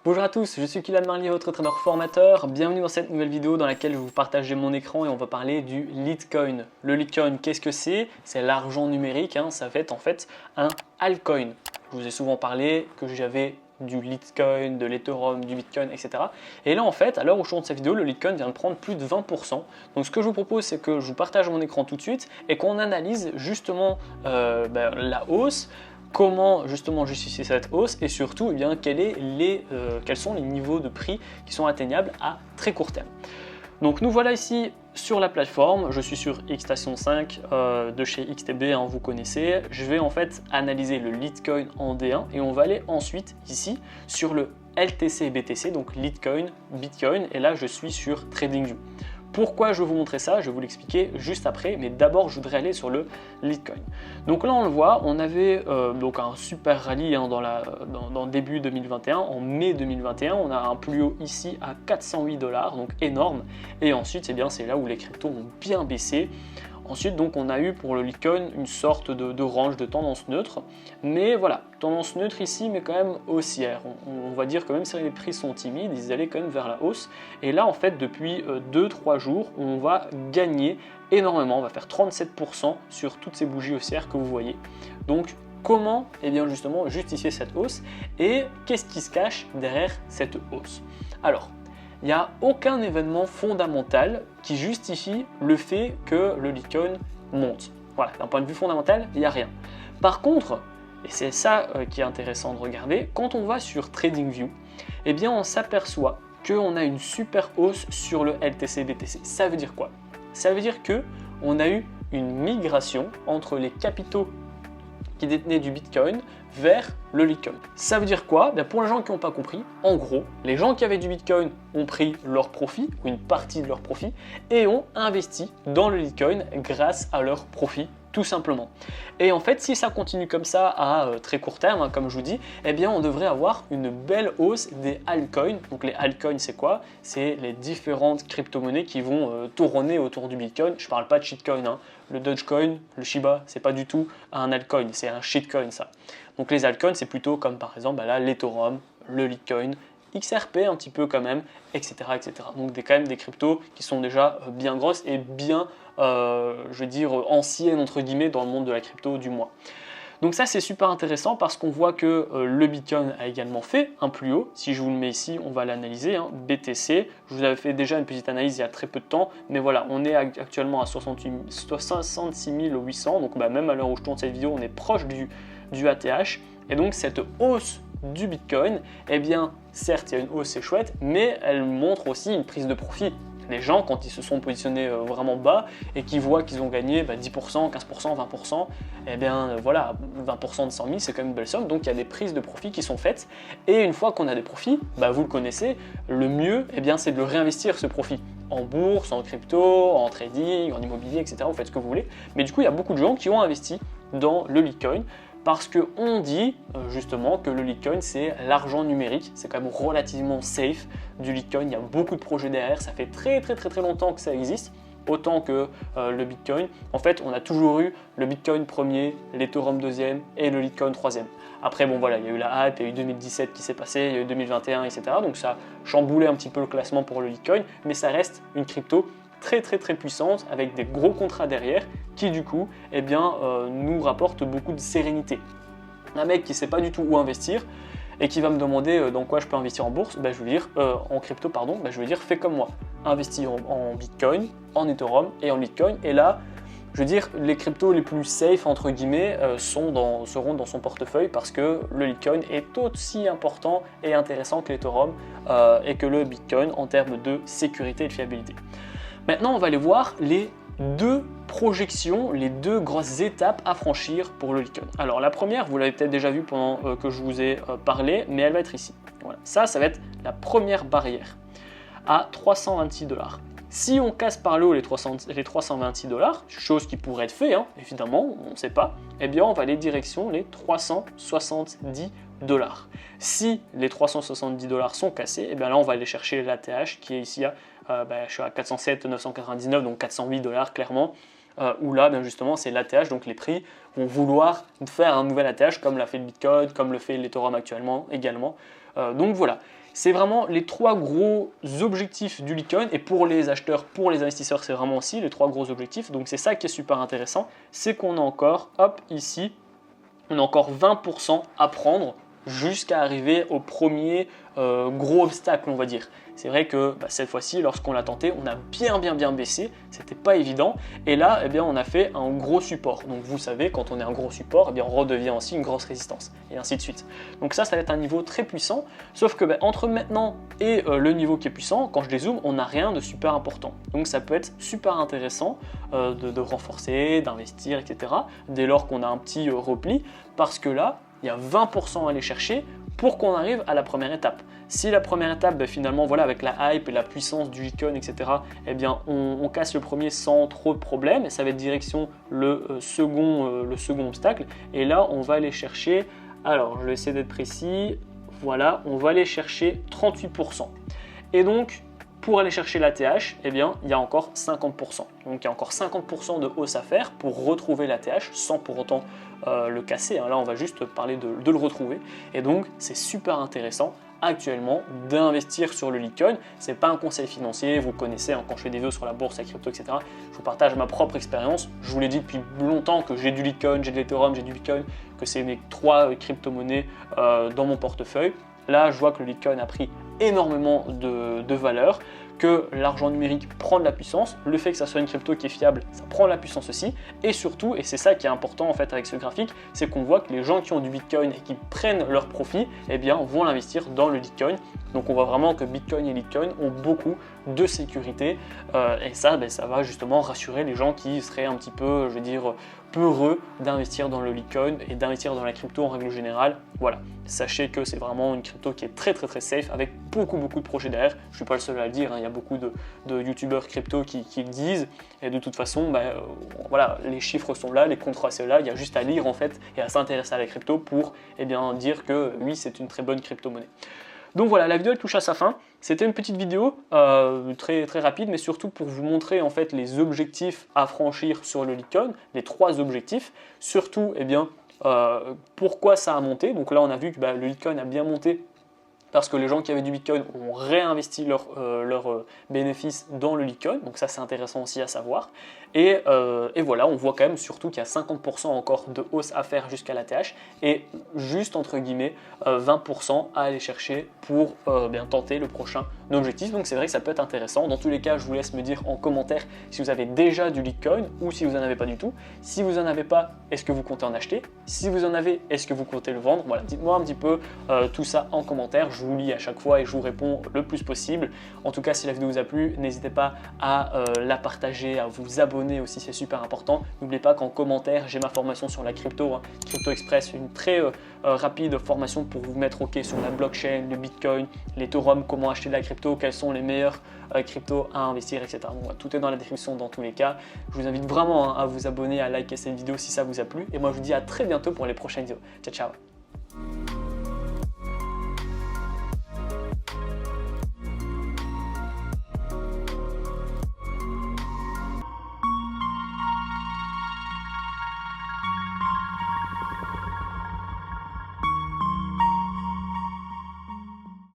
Bonjour à tous, je suis Kylian Marlier, votre trader formateur. Bienvenue dans cette nouvelle vidéo dans laquelle je vais vous partager mon écran et on va parler du Litecoin. Le Litecoin, qu'est-ce que c'est? C'est l'argent numérique, ça va être en fait un altcoin. Je vous ai souvent parlé que j'avais du Litecoin, de l'Ethereum, du Bitcoin, etc. Et là en fait, à l'heure où je tourne cette vidéo, le Litecoin vient de prendre plus de 20%. Donc ce que je vous propose, c'est que je vous partage mon écran tout de suite et qu'on analyse justement la hausse. Comment justement justifier cette hausse et surtout quels sont les niveaux de prix qui sont atteignables à très court terme. Donc nous voilà ici sur la plateforme, je suis sur Xstation 5 de chez XTB, vous connaissez. Je vais en fait analyser le Litecoin en D1 et on va aller ensuite ici sur le LTC BTC, donc Litecoin, Bitcoin, et là je suis sur TradingView. Pourquoi je vais vous montrer ça? Je vais vous l'expliquer juste après, mais d'abord je voudrais aller sur le Litecoin. Donc là on le voit, on avait donc un super rallye dans début 2021, en mai 2021, on a un plus haut ici à 408 $, donc énorme, et ensuite c'est là où les cryptos ont bien baissé. Ensuite, donc, on a eu pour le Litecoin une sorte de range de tendance neutre, mais voilà, tendance neutre ici, mais quand même haussière. On va dire que même si les prix sont timides, ils allaient quand même vers la hausse. Et là, en fait, depuis 2-3 jours, on va gagner énormément. On va faire 37% sur toutes ces bougies haussières que vous voyez. Donc, comment justement justifier cette hausse et qu'est-ce qui se cache derrière cette hausse? Alors, il n'y a aucun événement fondamental qui justifie le fait que le Litecoin monte. Voilà, d'un point de vue fondamental, il n'y a rien. Par contre, et c'est ça qui est intéressant de regarder, quand on va sur TradingView, on s'aperçoit qu'on a une super hausse sur le LTC BTC. Ça veut dire quoi? Ça veut dire qu'on a eu une migration entre les capitaux qui détenaient du Bitcoin vers le Litecoin. Ça veut dire quoi? Pour les gens qui n'ont pas compris, en gros, les gens qui avaient du Bitcoin ont pris leur profit, ou une partie de leur profit, et ont investi dans le Litecoin grâce à leur profit, tout simplement. Et en fait, si ça continue comme ça à très court terme, comme je vous dis, on devrait avoir une belle hausse des altcoins. Donc les altcoins, c'est quoi? C'est les différentes crypto-monnaies qui vont tourner autour du Bitcoin. Je ne parle pas de shitcoin, Le Dogecoin, le Shiba, c'est pas du tout un altcoin, c'est un shitcoin ça. Donc les altcoins, c'est plutôt comme par exemple l'Ethereum, le Litecoin, XRP un petit peu quand même, etc. etc. Donc quand même des cryptos qui sont déjà bien grosses et bien, anciennes entre guillemets dans le monde de la crypto du moins. Donc ça c'est super intéressant parce qu'on voit que le Bitcoin a également fait un plus haut. Si je vous le mets ici, on va l'analyser. BTC, je vous avais fait déjà une petite analyse il y a très peu de temps, mais voilà, on est actuellement à 66 800, donc même à l'heure où je tourne cette vidéo, on est proche du ATH. Et donc cette hausse du Bitcoin, certes il y a une hausse, c'est chouette, mais elle montre aussi une prise de profit. Les gens, quand ils se sont positionnés vraiment bas et qu'ils voient qu'ils ont gagné 10%, 15%, 20%, 20% de 100 000, c'est quand même une belle somme. Donc il y a des prises de profit qui sont faites. Et une fois qu'on a des profits, vous le connaissez, le mieux, c'est de le réinvestir ce profit en bourse, en crypto, en trading, en immobilier, etc. Vous faites ce que vous voulez. Mais du coup, il y a beaucoup de gens qui ont investi dans le Litecoin. Parce qu'on dit justement que le Litecoin c'est l'argent numérique, c'est quand même relativement safe du Litecoin, il y a beaucoup de projets derrière, ça fait très longtemps que ça existe, autant que le Bitcoin. En fait on a toujours eu le Bitcoin premier, l'Ethereum deuxième et le Litecoin troisième. Après il y a eu la hype, il y a eu 2017 qui s'est passé, il y a eu 2021, etc. Donc ça a chamboulé un petit peu le classement pour le Litecoin, mais ça reste une crypto très puissante avec des gros contrats derrière qui du coup nous rapportent beaucoup de sérénité. Un mec qui ne sait pas du tout où investir et qui va me demander dans quoi je peux investir en bourse, je vais dire en crypto pardon, je vais dire fais comme moi, investis en Bitcoin, en Ethereum et en Litecoin, et là je veux dire les cryptos les plus safe entre guillemets seront dans son portefeuille parce que le Litecoin est aussi important et intéressant que l'Ethereum et que le Bitcoin en termes de sécurité et de fiabilité. Maintenant, on va aller voir les deux projections, les deux grosses étapes à franchir pour le Litecoin. Alors la première, vous l'avez peut-être déjà vu pendant que je vous ai parlé, mais elle va être ici. Voilà. Ça va être la première barrière à 326 $. Si on casse par le haut les 326 $, chose qui pourrait être fait, évidemment, on ne sait pas, on va aller direction les 370 $. Si les 370 $ sont cassés, là on va aller chercher l'ATH qui est ici je suis à 407, 999, donc 408 $ clairement, où là justement c'est l'ATH, donc les prix vont vouloir faire un nouvel ATH comme l'a fait le Bitcoin, comme le fait l'Ethereum actuellement également. Donc voilà, C'est vraiment les 3 gros objectifs du Litecoin, et pour les acheteurs, pour les investisseurs, c'est vraiment aussi les 3 gros objectifs. Donc c'est ça qui est super intéressant, c'est qu'on a encore, hop, ici, on a encore 20% à prendre jusqu'à arriver au premier gros obstacle, on va dire. C'est vrai que cette fois-ci, lorsqu'on l'a tenté, on a bien baissé, c'était pas évident, et là, eh bien, on a fait un gros support. Donc vous savez, quand on est un gros support, eh bien, on redevient aussi une grosse résistance, et ainsi de suite. Donc ça va être un niveau très puissant, sauf que entre maintenant et le niveau qui est puissant, quand je dézoome, on n'a rien de super important. Donc ça peut être super intéressant de renforcer, d'investir, etc., dès lors qu'on a un petit repli, parce que là, il y a 20% à aller chercher pour qu'on arrive à la première étape. Si la première étape, finalement, voilà, avec la hype et la puissance du Litecoin, etc., eh bien, on casse le premier sans trop de problèmes, et ça va être direction le second obstacle. Et là, on va aller chercher, alors je vais essayer d'être précis, voilà, on va aller chercher 38%. Et donc, pour aller chercher l'ATH, eh bien, il y a encore 50%. Donc il y a encore 50% de hausse à faire pour retrouver l'ATH sans pour autant le casser. Là, on va juste parler de le retrouver. Et donc, c'est super intéressant actuellement d'investir sur le Litecoin. Ce n'est pas un conseil financier, vous connaissez, quand je fais des vidéos sur la bourse, la crypto, etc. Je vous partage ma propre expérience. Je vous l'ai dit depuis longtemps que j'ai du Litecoin, j'ai de l'Ethereum, j'ai du Bitcoin, que c'est mes 3 crypto-monnaies dans mon portefeuille. Là, je vois que le Litecoin a pris énormément de valeur, que l'argent numérique prend de la puissance, le fait que ça soit une crypto qui est fiable, ça prend de la puissance aussi, et surtout, et c'est ça qui est important en fait avec ce graphique, c'est qu'on voit que les gens qui ont du Bitcoin et qui prennent leur profit, eh bien, vont l'investir dans le Litecoin. Donc on voit vraiment que Bitcoin et Litecoin ont beaucoup de sécurité, et ça, ça va justement rassurer les gens qui seraient un petit peu, je veux dire, peureux d'investir dans le Litecoin et d'investir dans la crypto en règle générale. Voilà, sachez que c'est vraiment une crypto qui est très safe, avec beaucoup de projets derrière. Je ne suis pas le seul à le dire, il y a beaucoup de youtubeurs crypto qui le disent, et de toute façon, voilà, les chiffres sont là, les contrats sont là, il y a juste à lire en fait et à s'intéresser à la crypto pour dire que oui, c'est une très bonne crypto-monnaie. Donc voilà, la vidéo elle touche à sa fin. C'était une petite vidéo très rapide, mais surtout pour vous montrer en fait les objectifs à franchir sur le Litecoin, les 3 objectifs. Surtout, pourquoi ça a monté. Donc là, on a vu que le Litecoin a bien monté parce que les gens qui avaient du Bitcoin ont réinvesti leurs bénéfices dans le Litecoin, donc ça c'est intéressant aussi à savoir. Et voilà, on voit quand même surtout qu'il y a 50% encore de hausse à faire jusqu'à l'ATH, et juste entre guillemets 20% à aller chercher pour tenter le prochain objectif. Donc c'est vrai que ça peut être intéressant. Dans tous les cas, je vous laisse me dire en commentaire si vous avez déjà du Litecoin ou si vous n'en avez pas du tout. Si vous n'en avez pas, est-ce que vous comptez en acheter? Si vous en avez, est-ce que vous comptez le vendre? Voilà, dites-moi un petit peu tout ça en commentaire. Je vous lis à chaque fois et je vous réponds le plus possible. En tout cas, si la vidéo vous a plu, n'hésitez pas à la partager, à vous abonner aussi, c'est super important. N'oubliez pas qu'en commentaire, j'ai ma formation sur la crypto, Crypto Express, une très rapide formation pour vous mettre OK sur la blockchain, le Bitcoin, l'Ethereum, comment acheter de la crypto, quels sont les meilleurs cryptos à investir, etc. Donc, tout est dans la description dans tous les cas. Je vous invite vraiment à vous abonner, à liker cette vidéo si ça vous a plu. Et moi, je vous dis à très bientôt pour les prochaines vidéos. Ciao, ciao!